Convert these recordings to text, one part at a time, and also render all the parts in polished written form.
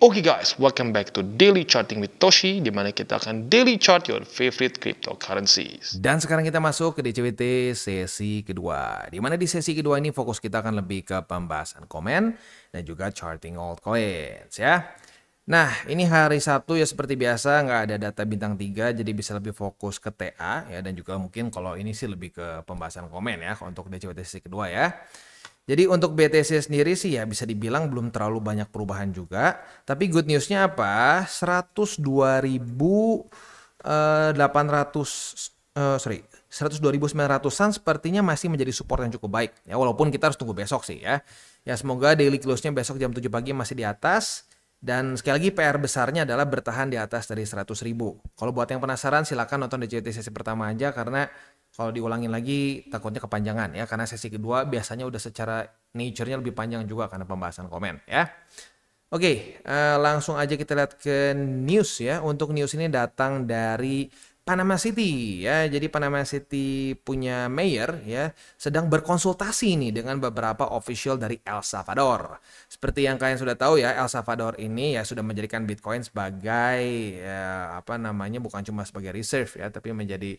Oke guys, welcome back to Daily Charting with Toshi, di mana kita akan daily chart your favorite cryptocurrencies. Dan sekarang kita masuk ke DCWT sesi kedua. Di mana di sesi kedua ini fokus kita akan lebih ke pembahasan komen dan juga charting altcoins ya. Nah, ini hari Sabtu ya seperti biasa nggak ada data bintang 3 jadi bisa lebih fokus ke TA ya, dan juga mungkin kalau ini sih lebih ke pembahasan komen ya untuk DCWT sesi kedua ya. Jadi untuk BTC sendiri sih ya bisa dibilang belum terlalu banyak perubahan juga. Tapi good newsnya apa? 102.900-an sepertinya masih menjadi support yang cukup baik. Ya walaupun kita harus tunggu besok sih ya. Ya semoga daily close-nya besok jam 7 pagi masih di atas. Dan sekali lagi PR besarnya adalah bertahan di atas dari 100.000. Kalau buat yang penasaran silakan nonton DCT sesi pertama aja, karena kalau diulangin lagi takutnya kepanjangan ya, karena sesi kedua biasanya udah secara nature-nya lebih panjang juga karena pembahasan komen ya. Oke, langsung aja kita lihat ke news ya. Untuk news ini datang dari Panama City ya. Jadi Panama City punya mayor ya sedang berkonsultasi nih dengan beberapa official dari El Salvador. Seperti yang kalian sudah tahu ya, El Salvador ini ya sudah menjadikan Bitcoin sebagai ya, bukan cuma sebagai reserve ya, tapi menjadi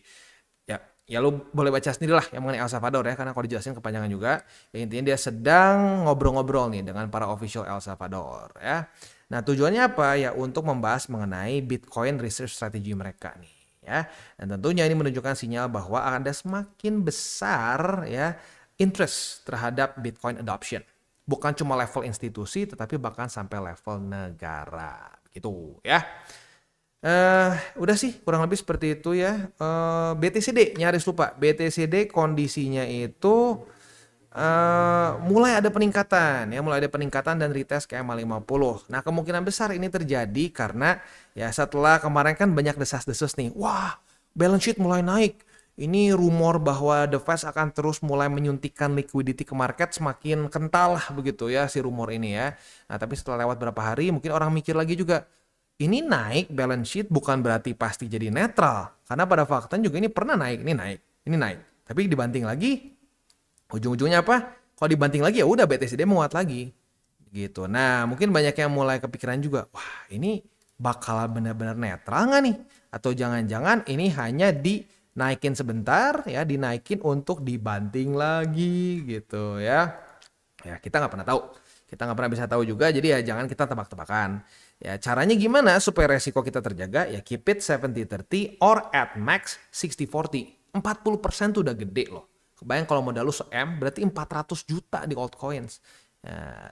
ya lu boleh baca sendiri lah yang mengenai El Salvador ya, karena kalau dijelasin kepanjangan juga. Ya intinya dia sedang ngobrol-ngobrol nih dengan para official El Salvador ya. Nah tujuannya apa ya? Untuk membahas mengenai Bitcoin reserve strategi mereka nih ya. Dan tentunya ini menunjukkan sinyal bahwa ada semakin besar ya interest terhadap Bitcoin adoption. Bukan cuma level institusi tetapi bahkan sampai level negara gitu ya. Udah sih kurang lebih seperti itu ya. BTCD nyaris lupa. BTCD kondisinya itu mulai ada peningkatan ya, mulai ada peningkatan dan retest ke EMA 50. Nah, kemungkinan besar ini terjadi karena ya setelah kemarin kan banyak desas-desus nih. Wah, balance sheet mulai naik. Ini rumor bahwa The Fed akan terus mulai menyuntikkan liquidity ke market semakin kental lah begitu ya si rumor ini ya. Nah, tapi setelah lewat berapa hari mungkin orang mikir lagi juga. Ini naik balance sheet bukan berarti pasti jadi netral. Karena pada faktanya juga ini pernah naik, ini naik. Tapi dibanting lagi, ujung-ujungnya apa? Kalau dibanting lagi ya udah BTCD menguat lagi. Gitu. Nah mungkin banyak yang mulai kepikiran juga, wah ini bakal benar-benar netral nggak nih? Atau jangan-jangan ini hanya dinaikin sebentar ya, dinaikin untuk dibanting lagi gitu ya. Ya kita nggak pernah tahu. Kita nggak pernah bisa tahu juga, jadi ya jangan kita tebak-tebakan. Ya caranya gimana supaya resiko kita terjaga? Ya keep it 70-30 or at max 60-40. 40% tuh udah gede loh. Kebayang kalau modal lu se-M berarti 400 juta di altcoins.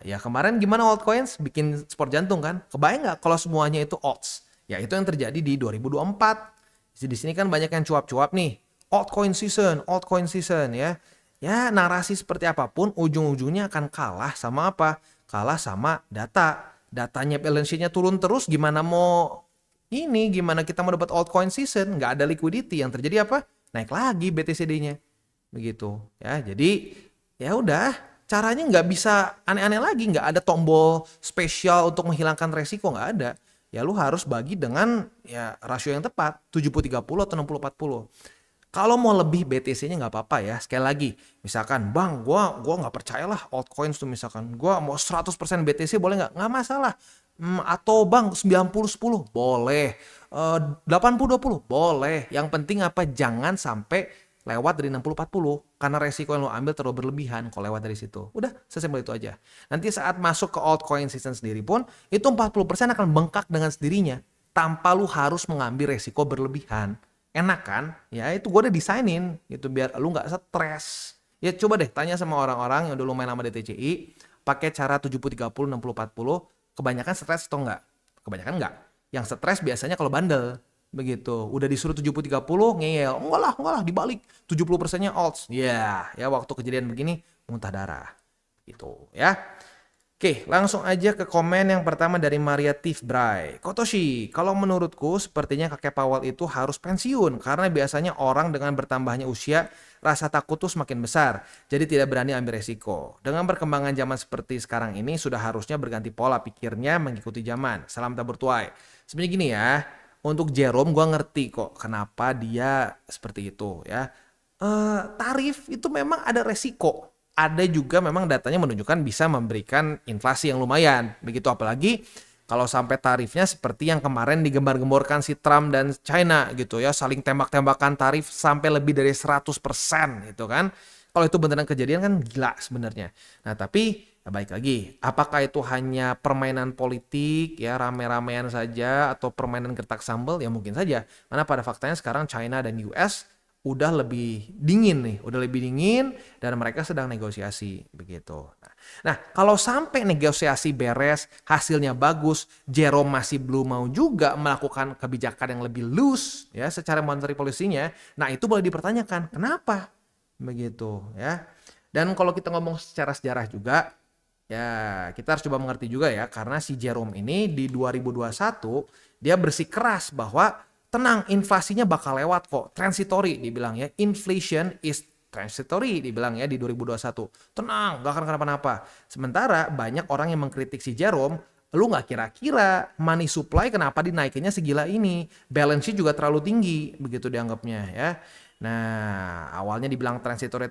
Ya kemarin gimana altcoins? Bikin sport jantung kan? Kebayang nggak kalau semuanya itu alts? Ya itu yang terjadi di 2024. Di sini kan banyak yang cuap-cuap nih. Altcoin season ya. Ya narasi seperti apapun ujung-ujungnya akan kalah sama apa? Kalah sama data. Datanya balance sheet-nya turun terus, gimana kita mau dapat altcoin season? Nggak ada liquidity. Yang terjadi apa? Naik lagi BTCD-nya. Begitu ya. Jadi ya udah, caranya nggak bisa aneh-aneh lagi. Nggak ada tombol spesial untuk menghilangkan resiko, nggak ada. Ya lu harus bagi dengan ya rasio yang tepat, 70-30 atau 60-40. Kalau mau lebih BTC-nya nggak apa-apa ya. Sekali lagi, misalkan bang, gua nggak percayalah altcoins tuh, misalkan gua mau 100% BTC boleh nggak? Nggak masalah. Atau bang 90-10 boleh, 80-20 boleh. Yang penting apa? Jangan sampai lewat dari 60-40 karena resiko yang lo ambil terlalu berlebihan kalau lewat dari situ. Udah, sesimpel itu aja. Nanti saat masuk ke altcoin season sendiri pun itu 40% akan bengkak dengan sendirinya tanpa lu harus mengambil resiko berlebihan. Enak kan? Ya itu gue udah desainin gitu biar lu nggak stres. Ya coba deh tanya sama orang-orang yang dulu main sama DTCI pakai cara 70-30, 60-40, kebanyakan stres atau enggak? Kebanyakan enggak. Yang stres biasanya kalau bandel. Begitu. Udah disuruh 70-30 ngeyel. Enggak lah dibalik. 70%-nya alts. Ya waktu kejadian begini muntah darah. Gitu ya. Oke, langsung aja ke komen yang pertama dari Maria Tifbray. Kotoshi, kalau menurutku sepertinya kakek Powell itu harus pensiun karena biasanya orang dengan bertambahnya usia rasa takut tuh semakin besar, jadi tidak berani ambil resiko. Dengan perkembangan zaman seperti sekarang ini sudah harusnya berganti pola pikirnya mengikuti zaman. Salam tabur tuai. Sebenarnya gini ya, untuk Jerome gua ngerti kok kenapa dia seperti itu ya. Tarif itu memang ada resiko. Ada juga memang datanya menunjukkan bisa memberikan inflasi yang lumayan. Begitu apalagi Kalau sampai tarifnya seperti yang kemarin digembar-gemborkan si Trump dan China gitu ya, saling tembak-tembakan tarif sampai lebih dari 100% gitu kan. Kalau itu beneran kejadian kan gila sebenarnya. Nah, tapi ya baik lagi, apakah itu hanya permainan politik ya, rame-ramean saja atau permainan gertak sambal? Ya mungkin saja. Karena pada faktanya sekarang China dan US udah lebih dingin nih, udah lebih dingin dan mereka sedang negosiasi begitu. Nah, kalau sampai negosiasi beres, hasilnya bagus, Jerome masih belum mau juga melakukan kebijakan yang lebih loose ya secara monetary policy-nya, nah itu boleh dipertanyakan, kenapa? Begitu ya. Dan kalau kita ngomong secara sejarah juga, ya kita harus coba mengerti juga ya, karena si Jerome ini di 2021 dia bersikeras bahwa tenang, inflasinya bakal lewat kok. Transitory dibilang ya. Inflation is transitory dibilang ya di 2021. Tenang, gak akan kenapa-napa. Sementara banyak orang yang mengkritik si Jerome, lu gak kira-kira money supply kenapa dinaikinnya segila ini. Balance sheet juga terlalu tinggi, begitu dianggapnya ya. Nah, awalnya dibilang transitory,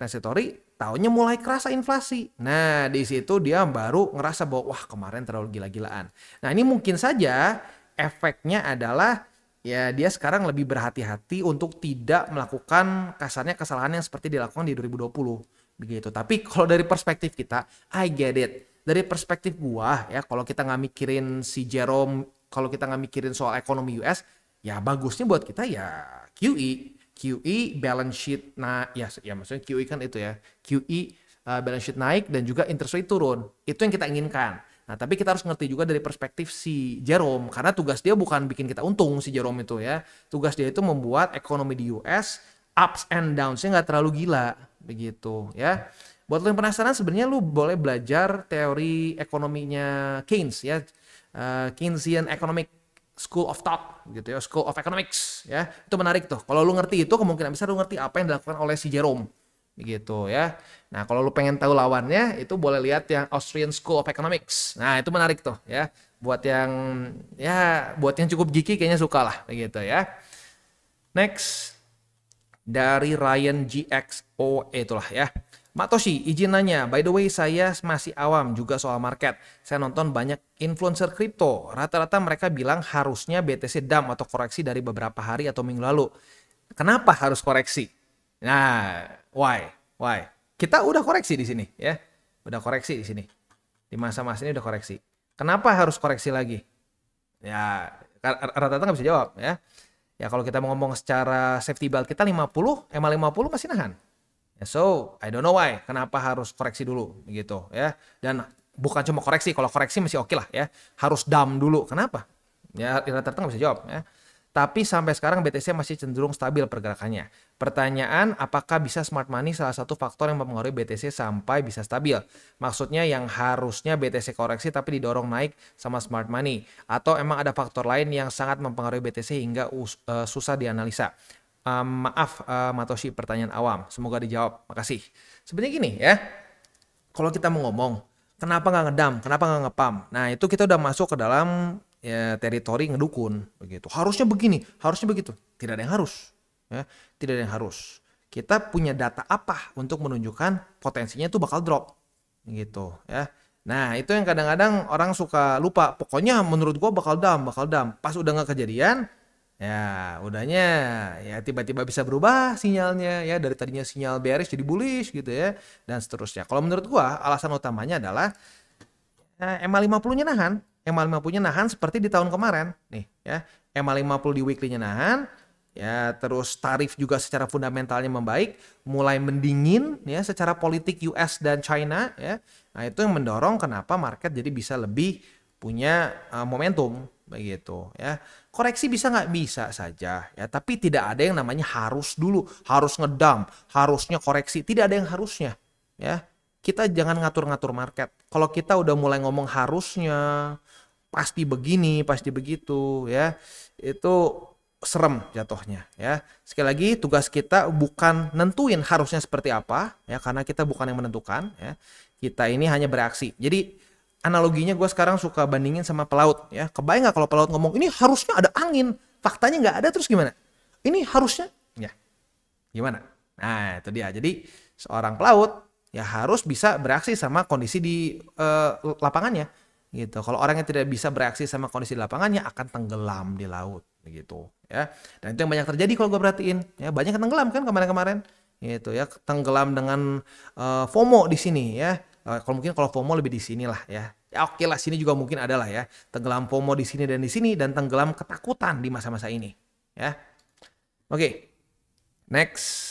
tahunnya mulai kerasa inflasi. Nah, di situ dia baru ngerasa bahwa wah kemarin terlalu gila-gilaan. Nah, ini mungkin saja efeknya adalah ya dia sekarang lebih berhati-hati untuk tidak melakukan kasarnya kesalahan yang seperti dilakukan di 2020 begitu. Tapi kalau dari perspektif kita, I get it. Dari perspektif gua ya, kalau kita nggak mikirin si Jerome, kalau kita nggak mikirin soal ekonomi US, ya bagusnya buat kita ya QE balance sheet. Nah ya maksudnya QE kan itu ya, QE balance sheet naik dan juga interest rate turun. Itu yang kita inginkan. Nah, tapi kita harus ngerti juga dari perspektif si Jerome, karena tugas dia bukan bikin kita untung si Jerome itu ya. Tugas dia itu membuat ekonomi di US ups and downs-nya nggak terlalu gila begitu ya. Buat lo yang penasaran, sebenarnya lu boleh belajar teori ekonominya Keynes ya, Keynesian Economic School of Thought gitu ya, School of Economics ya. Itu menarik tuh. Kalau lu ngerti itu, kemungkinan besar lu ngerti apa yang dilakukan oleh si Jerome gitu ya. Nah, kalau lu pengen tahu lawannya, itu boleh lihat yang Austrian School of Economics. Nah, itu menarik tuh ya. Buat yang cukup geeky kayaknya suka lah begitu ya. Next dari Ryan GXO itulah ya. Mak Toshi, izin nanya, by the way saya masih awam juga soal market. Saya nonton banyak influencer kripto. Rata-rata mereka bilang harusnya BTC dump atau koreksi dari beberapa hari atau minggu lalu. Kenapa harus koreksi? Nah, why? Kita udah koreksi di sini ya. Udah koreksi di sini. Di masa-masa ini udah koreksi. Kenapa harus koreksi lagi? Ya, rata-rata nggak bisa jawab ya. Ya kalau kita mau ngomong secara safety belt kita 50, EMA 50 masih nahan. Ya, so, I don't know why. Kenapa harus koreksi dulu gitu ya. Dan bukan cuma koreksi, kalau koreksi masih oke lah ya. Harus dump dulu. Kenapa? Ya rata-rata nggak bisa jawab ya. Tapi sampai sekarang BTC masih cenderung stabil pergerakannya. Pertanyaan, apakah bisa smart money salah satu faktor yang mempengaruhi BTC sampai bisa stabil? Maksudnya yang harusnya BTC koreksi tapi didorong naik sama smart money. Atau emang ada faktor lain yang sangat mempengaruhi BTC hingga susah dianalisa? Maaf Matoshi, pertanyaan awam. Semoga dijawab. Makasih. Sebenarnya gini ya, kalau kita mau ngomong, kenapa nggak ngedam, kenapa nggak ngepam? Nah itu kita udah masuk ke dalam ya teritori ngedukun begitu. Harusnya begini, harusnya begitu. Tidak ada yang harus. Ya, tidak ada yang harus. Kita punya data apa untuk menunjukkan potensinya itu bakal drop gitu ya. Nah itu yang kadang-kadang orang suka lupa. Pokoknya menurut gua bakal down. Pas udah nggak kejadian, ya udahnya ya tiba-tiba bisa berubah sinyalnya ya, dari tadinya sinyal bearish jadi bullish gitu ya, dan seterusnya. Kalau menurut gua alasan utamanya adalah EMA 50-nya nahan. EMA 50-nya nahan seperti di tahun kemarin nih ya. EMA 50 di weekly-nya nahan. Ya, terus tarif juga secara fundamentalnya membaik, mulai mendingin ya secara politik US dan China ya. Nah, itu yang mendorong kenapa market jadi bisa lebih punya momentum begitu ya. Koreksi bisa nggak? Bisa saja ya, tapi tidak ada yang namanya harus dulu, harus ngedump, harusnya koreksi, tidak ada yang harusnya ya. Kita jangan ngatur-ngatur market. Kalau kita udah mulai ngomong harusnya, pasti begini, pasti begitu ya, itu serem jatuhnya ya. Sekali lagi tugas kita bukan nentuin harusnya seperti apa ya, karena kita bukan yang menentukan ya. Kita ini hanya bereaksi. Jadi analoginya gue sekarang suka bandingin sama pelaut ya. Kebayang nggak kalau pelaut ngomong ini harusnya ada angin, faktanya nggak ada, terus gimana? Ini harusnya ya gimana? Nah itu dia. Jadi seorang pelaut ya harus bisa bereaksi sama kondisi di lapangannya. gitu. Kalau orang yang tidak bisa bereaksi sama kondisi di lapangannya akan tenggelam di laut begitu ya. Dan itu yang banyak terjadi kalau gue perhatiin ya, banyak yang tenggelam kan kemarin-kemarin gitu ya, tenggelam dengan FOMO di sini ya. Kalau FOMO lebih di sini lah ya. Ya oke lah, sini juga mungkin ada lah ya. Tenggelam FOMO di sini dan tenggelam ketakutan di masa-masa ini ya. Oke. Next.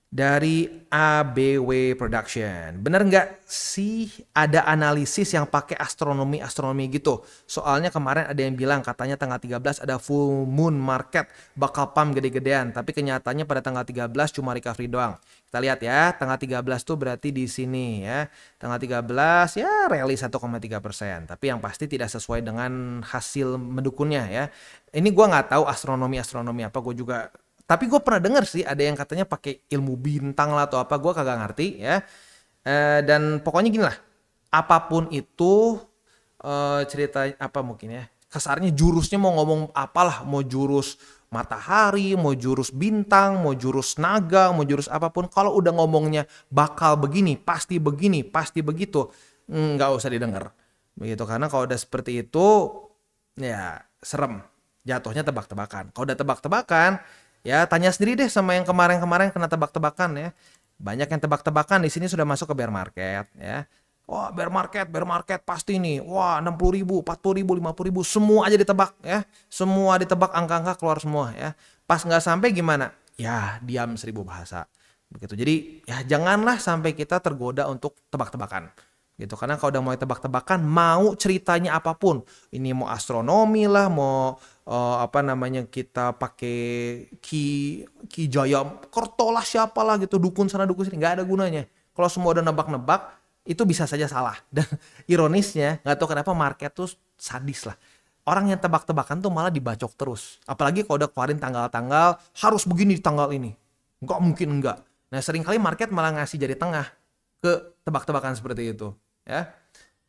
Dari ABW Production. Bener nggak sih ada analisis yang pakai astronomi gitu? Soalnya kemarin ada yang bilang katanya tanggal 13 ada full moon market bakal pump gede-gedean. Tapi kenyataannya pada tanggal 13 cuma recovery doang. Kita lihat ya, tanggal 13 tuh berarti di sini ya. Tanggal 13 ya rally 1,3%. Tapi yang pasti tidak sesuai dengan hasil mendukungnya ya. Ini gua nggak tahu astronomi apa, gue juga. Tapi gue pernah dengar sih ada yang katanya pakai ilmu bintang lah atau apa, gue kagak ngerti ya. Dan pokoknya gini lah, apapun itu cerita apa mungkin ya, kasarnya jurusnya mau ngomong apalah, mau jurus matahari, mau jurus bintang, mau jurus naga, mau jurus apapun, kalau udah ngomongnya bakal begini, pasti begitu, nggak usah didengar begitu. Karena kalau udah seperti itu ya serem, jatuhnya tebak-tebakan. Kalau udah tebak-tebakan ya tanya sendiri deh sama yang kemarin-kemarin kena tebak-tebakan ya. Banyak yang tebak-tebakan di sini sudah masuk ke bear market ya. Wah, bear market pasti nih. Wah, 60.000, 40.000, 50.000 semua aja ditebak ya. Semua ditebak, angka-angka keluar semua ya. Pas nggak sampai gimana? Ya, diam 1000 bahasa. Begitu. Jadi, ya janganlah sampai kita tergoda untuk tebak-tebakan. Gitu, karena kalau udah mulai tebak-tebakan, mau ceritanya apapun, ini mau astronomi lah, mau kita pakai Ki Jaya Kertolah siapalah gitu, dukun sana dukun sini, nggak ada gunanya. Kalau semua udah nebak-nebak, itu bisa saja salah. Dan ironisnya, nggak tahu kenapa market tuh sadis lah. Orang yang tebak-tebakan tuh malah dibacok terus. Apalagi kalau udah keluarin tanggal-tanggal, harus begini di tanggal ini. Nggak mungkin enggak. Nah, seringkali market malah ngasih jari tengah ke tebak-tebakan seperti itu. Ya,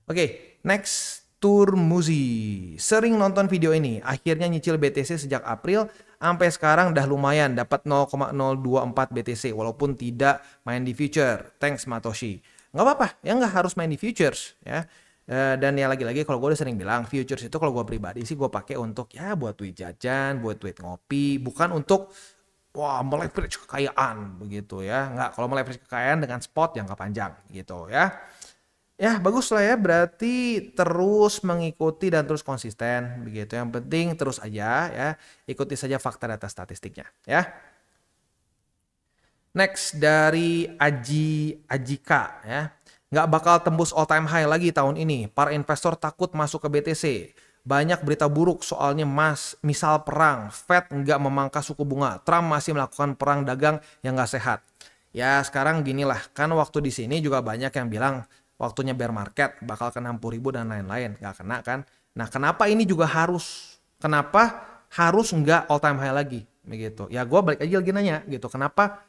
oke, next. Turmuzi sering nonton video ini, akhirnya nyicil BTC sejak April sampai sekarang dah lumayan dapat 0,024 BTC walaupun tidak main di future. Thanks Matoshi. Nggak apa-apa ya, nggak harus main di futures ya. Dan ya lagi-lagi kalau gue udah sering bilang, futures itu kalau gue pribadi sih gue pakai untuk ya buat duit jajan, buat duit ngopi, bukan untuk wah meleverage kekayaan begitu ya. Nggak, kalau meleverage kekayaan dengan spot jangka panjang gitu ya. Ya bagus lah ya, berarti terus mengikuti dan terus konsisten begitu. Yang penting terus aja ya, ikuti saja fakta data statistiknya ya. Next dari Ajika ya. Nggak bakal tembus all time high lagi tahun ini. Para investor takut masuk ke BTC. Banyak berita buruk soalnya misal perang, Fed nggak memangkas suku bunga, Trump masih melakukan perang dagang yang nggak sehat. Ya sekarang ginilah, kan waktu di sini juga banyak yang bilang waktunya bear market bakal ke 60.000 dan lain-lain, nggak kena kan. Nah kenapa ini juga kenapa harus nggak all time high lagi begitu ya. Gue balik aja lagi nanya gitu, kenapa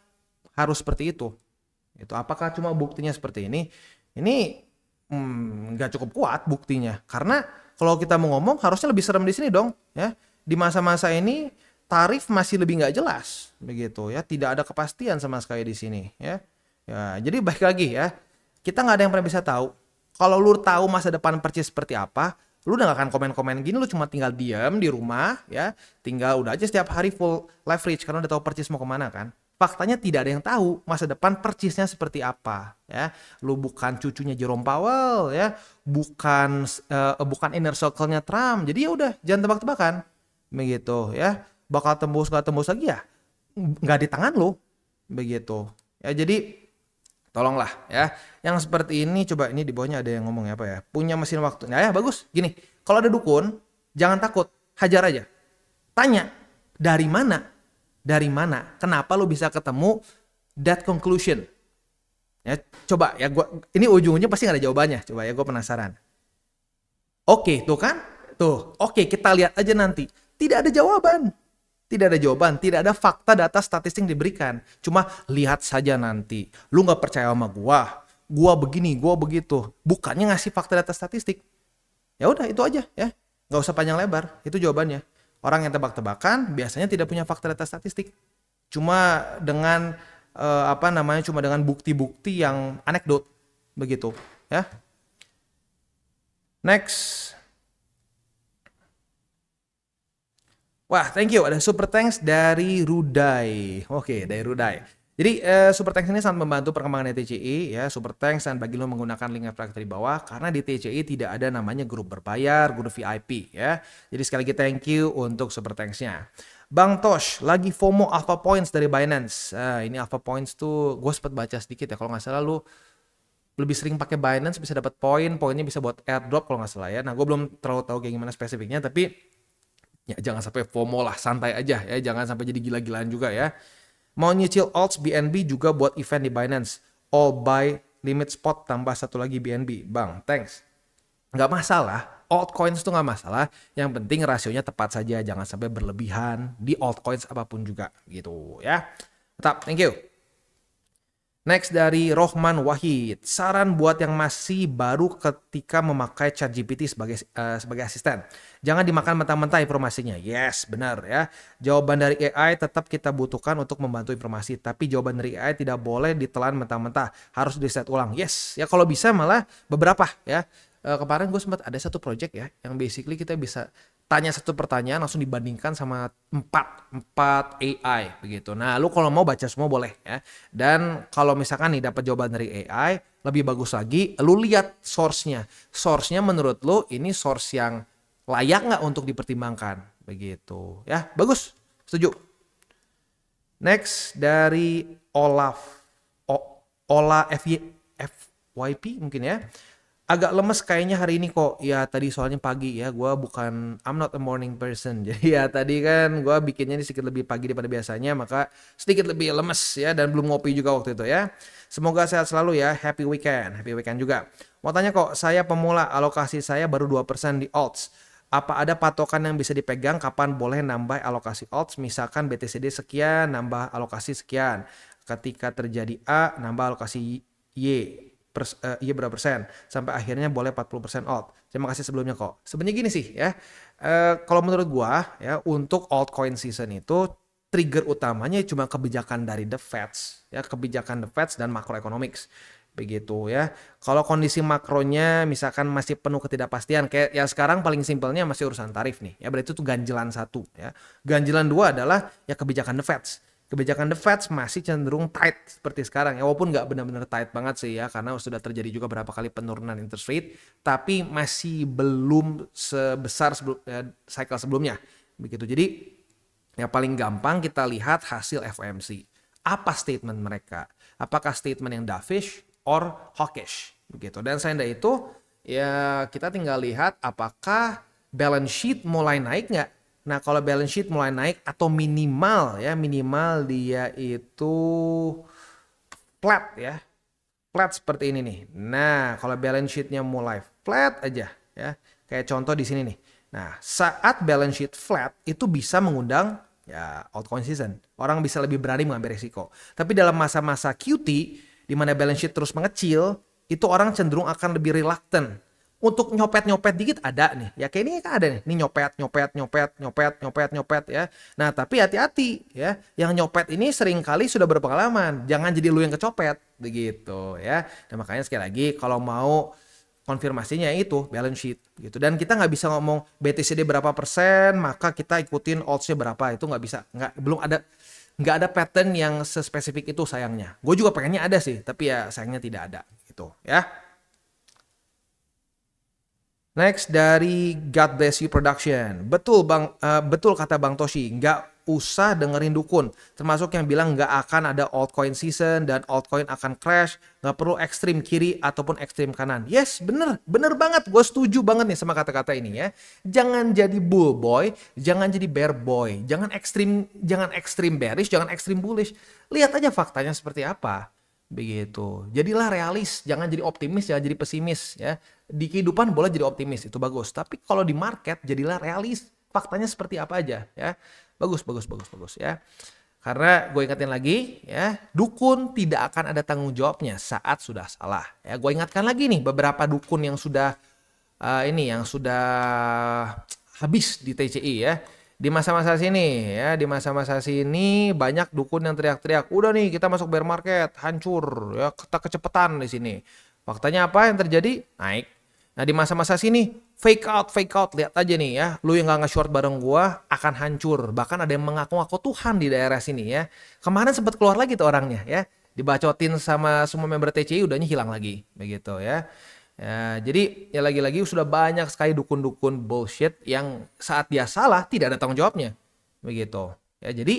harus seperti itu gitu. Apakah cuma buktinya seperti ini nggak cukup kuat buktinya, karena kalau kita mau ngomong harusnya lebih serem di sini dong ya. Di masa-masa ini tarif masih lebih nggak jelas begitu ya, tidak ada kepastian sama sekali di sini ya. Jadi balik lagi ya, kita nggak ada yang pernah bisa tahu. Kalau lu tahu masa depan purchase seperti apa, lu udah gak akan komen-komen gini, lu cuma tinggal diam di rumah ya, tinggal udah aja setiap hari full leverage karena udah tahu purchase mau kemana kan. Faktanya tidak ada yang tahu masa depan purchase-nya seperti apa ya. Lu bukan cucunya Jerome Powell ya, bukan inner circle-nya Trump. Jadi ya udah, jangan tebak-tebakan begitu ya. Bakal tembus gak tembus lagi ya nggak di tangan lu begitu ya. Jadi tolonglah ya, yang seperti ini coba, ini di bawahnya ada yang ngomong apa ya, punya mesin waktu. Nah ya bagus, gini, kalau ada dukun jangan takut, hajar aja, tanya dari mana, kenapa lu bisa ketemu that conclusion ya. Coba ya, ini ujung-ujungnya pasti gak ada jawabannya, coba ya, gue penasaran. Oke tuh kan, oke kita lihat aja nanti, tidak ada jawaban. Tidak ada fakta data statistik diberikan. Cuma lihat saja nanti. Lu nggak percaya sama gua begini, gua begitu. Bukannya ngasih fakta data statistik. Ya udah itu aja ya. Nggak usah panjang lebar. Itu jawabannya. Orang yang tebak-tebakan biasanya tidak punya fakta data statistik. Cuma dengan cuma dengan bukti-bukti yang anekdot begitu ya. Next. Wah, thank you. Ada super thanks dari Rudai. Oke, dari Rudai. Jadi super thanks ini sangat membantu perkembangan di TCI ya. Super thanks dan bagi lo menggunakan link reflektor di bawah karena di TCI tidak ada namanya grup berbayar, grup VIP ya. Jadi sekali lagi thank you untuk super thanks-nya. Bang Tosh, lagi FOMO Alpha Points dari Binance. Ini Alpha Points tuh gue sempat baca sedikit ya. Kalau nggak salah lu lebih sering pakai Binance bisa dapat poinnya bisa buat airdrop kalau nggak salah ya. Nah, gue belum terlalu tahu kayak gimana spesifiknya, tapi ya jangan sampai FOMO lah, santai aja ya, jangan sampai jadi gila-gilaan juga ya. Mau nyicil alts BNB juga buat event di Binance. All buy limit spot tambah satu lagi BNB. Bang, thanks. Nggak masalah, altcoins tuh nggak masalah. Yang penting rasionya tepat saja, jangan sampai berlebihan di altcoins apapun juga gitu ya. Tetap, thank you. Next dari Rohman Wahid, saran buat yang masih baru ketika memakai ChatGPT sebagai asisten. Jangan dimakan mentah-mentah informasinya. Yes, benar ya. Jawaban dari AI tetap kita butuhkan untuk membantu informasi, tapi jawaban dari AI tidak boleh ditelan mentah-mentah, harus di-set ulang. Yes, ya kalau bisa malah beberapa ya. Kemarin gue sempat ada satu project ya, yang basically kita bisa tanya satu pertanyaan langsung dibandingkan sama empat AI begitu. Nah, lu kalau mau baca semua boleh ya. Dan kalau misalkan nih dapat jawaban dari AI, lebih bagus lagi lu lihat source-nya. Source-nya menurut lu ini source yang layak nggak untuk dipertimbangkan begitu ya. Bagus, setuju. Next dari Ola FYP mungkin ya. Agak lemes kayaknya hari ini kok. Ya tadi soalnya pagi ya. I'm not a morning person. Jadi ya tadi kan gue bikinnya ini sedikit lebih pagi daripada biasanya. Maka sedikit lebih lemes ya. Dan belum ngopi juga waktu itu ya. Semoga sehat selalu ya. Happy weekend. Happy weekend juga. Mau tanya kok. Saya pemula. Alokasi saya baru 2% di alts. Apa ada patokan yang bisa dipegang kapan boleh nambah alokasi alts? Misalkan BTCD sekian, nambah alokasi sekian. Ketika terjadi A, nambah alokasi Y. Iya berapa persen sampai akhirnya boleh 40% alt. Terima kasih sebelumnya kok. Sebenarnya gini sih ya. Kalau menurut gua ya untuk altcoin season itu trigger utamanya cuma kebijakan dari the Feds ya, kebijakan the Feds dan macroeconomics begitu ya. Kalau kondisi makronya misalkan masih penuh ketidakpastian kayak ya sekarang paling simpelnya masih urusan tarif nih ya, berarti itu ganjelan satu ya. Ganjelan dua adalah ya kebijakan the Feds. Kebijakan the Fed masih cenderung tight seperti sekarang ya, walaupun nggak benar-benar tight banget sih ya, karena sudah terjadi juga beberapa kali penurunan interest rate, tapi masih belum sebesar cycle sebelumnya begitu. Jadi yang paling gampang kita lihat hasil FOMC. Apa statement mereka? Apakah statement yang dovish or hawkish begitu. Dan selain dari itu ya kita tinggal lihat apakah balance sheet mulai naik nggak. Nah kalau balance sheet mulai naik atau minimal dia itu flat ya, flat seperti ini nih. Nah kalau balance sheetnya mulai flat aja ya, kayak contoh di sini nih. Nah saat balance sheet flat itu bisa mengundang ya altcoin season. Orang bisa lebih berani mengambil risiko. Tapi dalam masa-masa QT di mana balance sheet terus mengecil, itu orang cenderung akan lebih reluctant. Untuk nyopet-nyopet dikit ada nih. Ya kayak ini kan ada nih. Ini nyopet ya. Nah, tapi hati-hati ya. Yang nyopet ini seringkali sudah berpengalaman. Jangan jadi lu yang kecopet begitu ya. Nah, makanya sekali lagi kalau mau konfirmasinya itu balance sheet gitu. Dan kita nggak bisa ngomong BTCD berapa persen, maka kita ikutin odds-nya berapa. Itu nggak bisa. Nggak ada pattern yang sespesifik itu sayangnya. Gue juga pengennya ada sih, tapi ya sayangnya tidak ada gitu ya. Next dari God Bless You Production. Betul betul kata Bang Toshi, nggak usah dengerin dukun. Termasuk yang bilang nggak akan ada altcoin season dan altcoin akan crash. Nggak perlu ekstrim kiri ataupun ekstrim kanan. Yes, bener banget. Gue setuju banget nih sama kata-kata ini ya. Jangan jadi bull boy, jangan jadi bear boy. Jangan ekstrim bearish, jangan ekstrim bullish. Lihat aja faktanya seperti apa. Begitu. Jadilah realis, jangan jadi optimis, jangan jadi pesimis ya. Di kehidupan boleh jadi optimis, itu bagus. Tapi kalau di market jadilah realis, faktanya seperti apa aja ya. Bagus ya. Karena gue ingetin lagi ya, dukun tidak akan ada tanggung jawabnya saat sudah salah. Ya, gue ingatkan lagi nih beberapa dukun yang sudah habis di TCI ya. Di masa-masa sini banyak dukun yang teriak-teriak, udah nih kita masuk bear market, hancur ya, kita kecepatan di sini. Faktanya apa yang terjadi? Naik. Nah di masa-masa sini fake out, lihat aja nih ya. Lu yang nggak nge-short bareng gua akan hancur. Bahkan ada yang mengaku-ngaku Tuhan di daerah sini ya. Kemarin sempat keluar lagi tuh orangnya ya. Dibacotin sama semua member TCI udahnya hilang lagi begitu ya. Ya, jadi ya lagi-lagi sudah banyak sekali dukun-dukun bullshit yang saat dia salah tidak ada tanggung jawabnya. Begitu. Ya jadi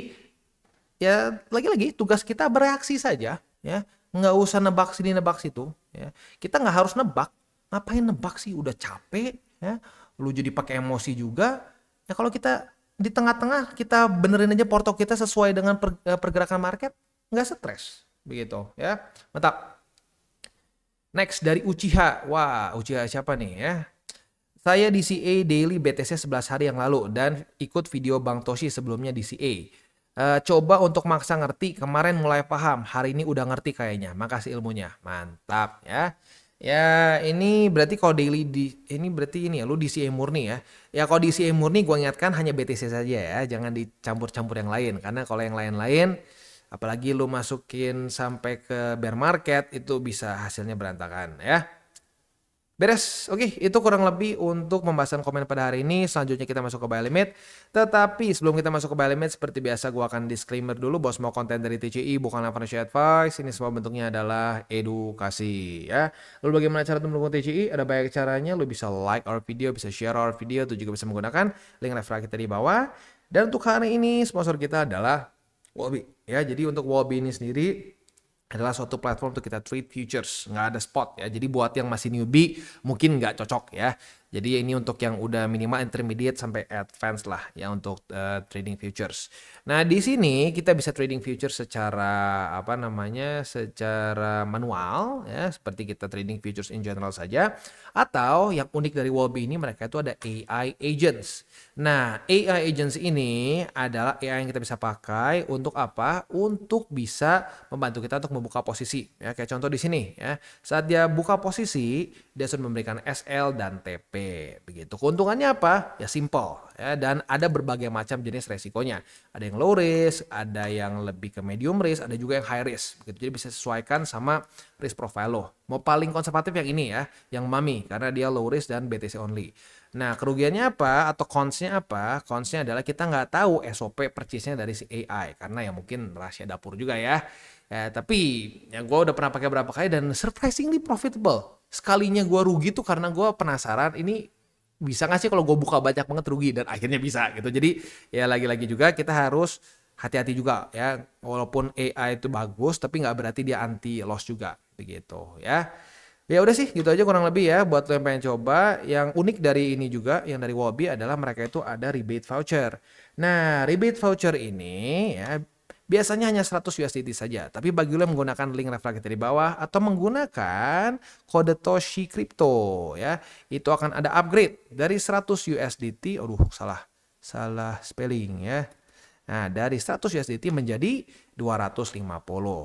ya lagi-lagi tugas kita bereaksi saja ya. Nggak usah nebak sini nebak situ ya. Kita nggak harus nebak. Ngapain nebak sih, udah capek ya. Lu jadi pakai emosi juga. Ya kalau kita di tengah-tengah kita benerin aja porto kita sesuai dengan pergerakan market, nggak stres begitu ya. Mantap. Next dari Uchiha. Wah, Uchiha siapa nih ya? Saya DCA daily BTC 11 hari yang lalu dan ikut video Bang Toshi sebelumnya DCA. Coba untuk maksa ngerti, kemarin mulai paham, hari ini udah ngerti kayaknya. Makasih ilmunya. Mantap ya. Ya ini berarti kalau daily ini berarti ini ya lu DCA murni ya. Ya kalau DCA murni gue ingatkan hanya BTC saja ya, jangan dicampur-campur yang lain. Karena kalau yang lain-lain apalagi lu masukin sampai ke bear market itu bisa hasilnya berantakan ya. Beres, oke itu kurang lebih untuk pembahasan komen pada hari ini. Selanjutnya kita masuk ke buy limit. Tetapi sebelum kita masuk ke buy limit, seperti biasa gue akan disclaimer dulu bahwa semua konten dari TCI bukanlah financial advice. Ini semua bentuknya adalah edukasi ya. Lalu bagaimana cara untuk mendukung TCI? Ada banyak caranya. Lu bisa like our video, bisa share our video, itu juga bisa menggunakan link referral kita di bawah. Dan untuk hari ini sponsor kita adalah Wallby ya. Jadi untuk Wallby ini sendiri adalah suatu platform untuk kita trade futures, nggak ada spot ya. Jadi buat yang masih newbie mungkin nggak cocok ya. Jadi ini untuk yang udah minimal intermediate sampai advance lah ya untuk trading futures. Nah di sini kita bisa trading futures secara apa namanya, secara manual ya, seperti kita trading futures in general saja. Atau yang unik dari Wallby ini mereka itu ada AI agents. Nah AI agents ini adalah AI yang kita bisa pakai untuk apa? Untuk bisa membantu kita untuk membuka posisi ya. Kayak contoh di sini ya. Saat dia buka posisi dia sudah memberikan SL dan TP. Begitu. Keuntungannya apa? Ya simple ya, dan ada berbagai macam jenis resikonya. Ada yang low risk, ada yang lebih ke medium risk, ada juga yang high risk. Begitu. Jadi bisa sesuaikan sama risk profile lo. Mau paling konservatif yang ini ya, yang Mami karena dia low risk dan BTC only. Nah kerugiannya apa atau consnya apa? Consnya adalah kita nggak tahu SOP purchase-nya dari si AI karena ya mungkin rahasia dapur juga ya. Tapi ya gue udah pernah pakai berapa kali dan surprisingly profitable. Sekalinya gue rugi tuh karena gue penasaran ini bisa nggak sih kalau gue buka banyak banget rugi, dan akhirnya bisa gitu. Jadi ya lagi-lagi juga kita harus hati-hati juga ya. Walaupun AI itu bagus tapi nggak berarti dia anti loss juga begitu ya. Ya udah sih gitu aja kurang lebih ya buat lo yang pengen coba. Yang unik dari ini juga yang dari Wallby adalah mereka itu ada rebate voucher. Nah rebate voucher ini ya biasanya hanya 100 USDT saja, tapi bagi lo yang menggunakan link referral kita di bawah atau menggunakan kode Toshi Crypto ya, itu akan ada upgrade dari 100 USDT, aduh salah spelling ya. Nah, dari 100 USDT menjadi 250.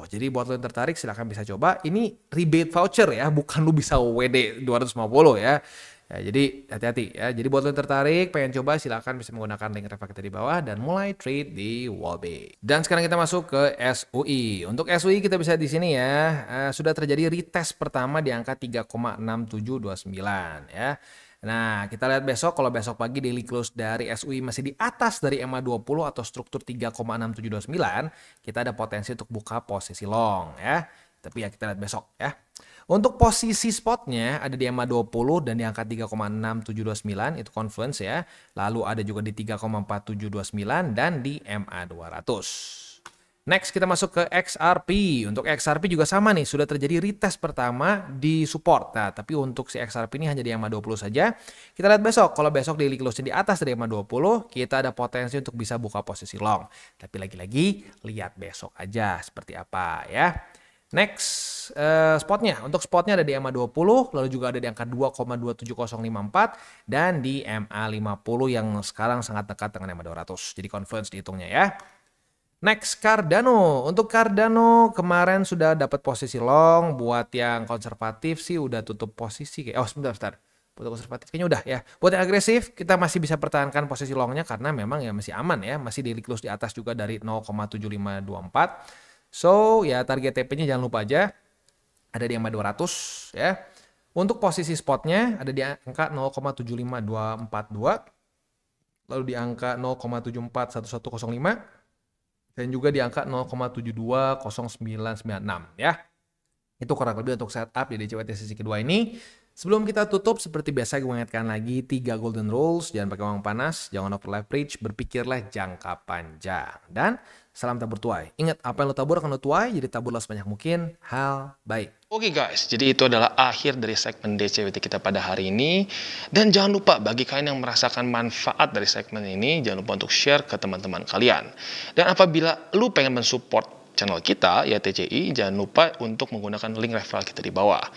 Jadi buat lo yang tertarik silahkan bisa coba. Ini rebate voucher ya, bukan lo bisa WD 250 ya. Ya, jadi hati-hati ya. Jadi buat lo yang tertarik, pengen coba silahkan bisa menggunakan link referral kita di bawah dan mulai trade di Wallby. Dan sekarang kita masuk ke SUI. Untuk SUI kita bisa di sini ya, sudah terjadi retest pertama di angka 3,6729 ya. Nah, kita lihat besok, kalau besok pagi daily close dari SUI masih di atas dari EMA 20 atau struktur 3,6729, kita ada potensi untuk buka posisi long ya. Tapi ya kita lihat besok ya. Untuk posisi spotnya ada di EMA 20 dan di angka 3,6729 itu confluence ya. Lalu ada juga di 3,4729 dan di MA 200. Next kita masuk ke XRP. Untuk XRP juga sama nih, sudah terjadi retest pertama di support. Nah, tapi untuk si XRP ini hanya di EMA 20 saja. Kita lihat besok. Kalau besok daily close di atas dari EMA 20, kita ada potensi untuk bisa buka posisi long. Tapi lagi-lagi lihat besok aja seperti apa ya. Next spotnya, untuk spotnya ada di EMA 20, lalu juga ada di angka 2,27054 dan di MA 50 yang sekarang sangat dekat dengan EMA 200. Jadi confluence dihitungnya ya. Next Cardano, untuk Cardano kemarin sudah dapat posisi long, buat yang konservatif sih udah tutup posisi. Oh sebentar. Buat konservatif kayaknya udah ya. Buat yang agresif kita masih bisa pertahankan posisi longnya karena memang ya masih aman ya, masih daily close di atas juga dari 0,7524. So ya target TP-nya jangan lupa aja ada di MA 200 ya. Untuk posisi spotnya ada di angka 0,75242, lalu di angka 0,741105, dan juga di angka 0,720996 ya. Itu kurang lebih untuk setup di DCWT sesi kedua ini. Sebelum kita tutup, seperti biasa gue ingatkan lagi 3 golden rules. Jangan pakai uang panas, jangan over leverage, berpikirlah jangka panjang. Dan salam tabur tuai. Ingat, apa yang lo tabur akan lo tuai, jadi taburlah sebanyak mungkin hal baik. Oke guys, jadi itu adalah akhir dari segmen DCWT kita pada hari ini. Dan jangan lupa bagi kalian yang merasakan manfaat dari segmen ini, jangan lupa untuk share ke teman-teman kalian. Dan apabila lu pengen mensupport channel kita, ya TCI, jangan lupa untuk menggunakan link referral kita di bawah.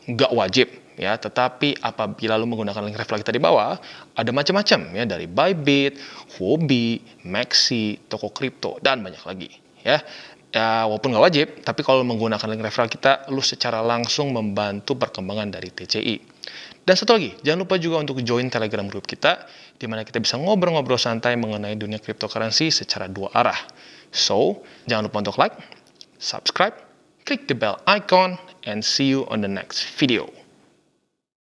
Nggak wajib ya, tetapi apabila lu menggunakan link referral kita di bawah, ada macam-macam ya, dari Bybit, Huobi, Maxi, toko kripto, dan banyak lagi ya. Ya, walaupun nggak wajib, tapi kalau menggunakan link referral kita, lu secara langsung membantu perkembangan dari TCI. Dan satu lagi, jangan lupa juga untuk join Telegram group kita, di mana kita bisa ngobrol-ngobrol santai mengenai dunia cryptocurrency secara dua arah. So, jangan lupa untuk like, subscribe, click the bell icon, and see you on the next video.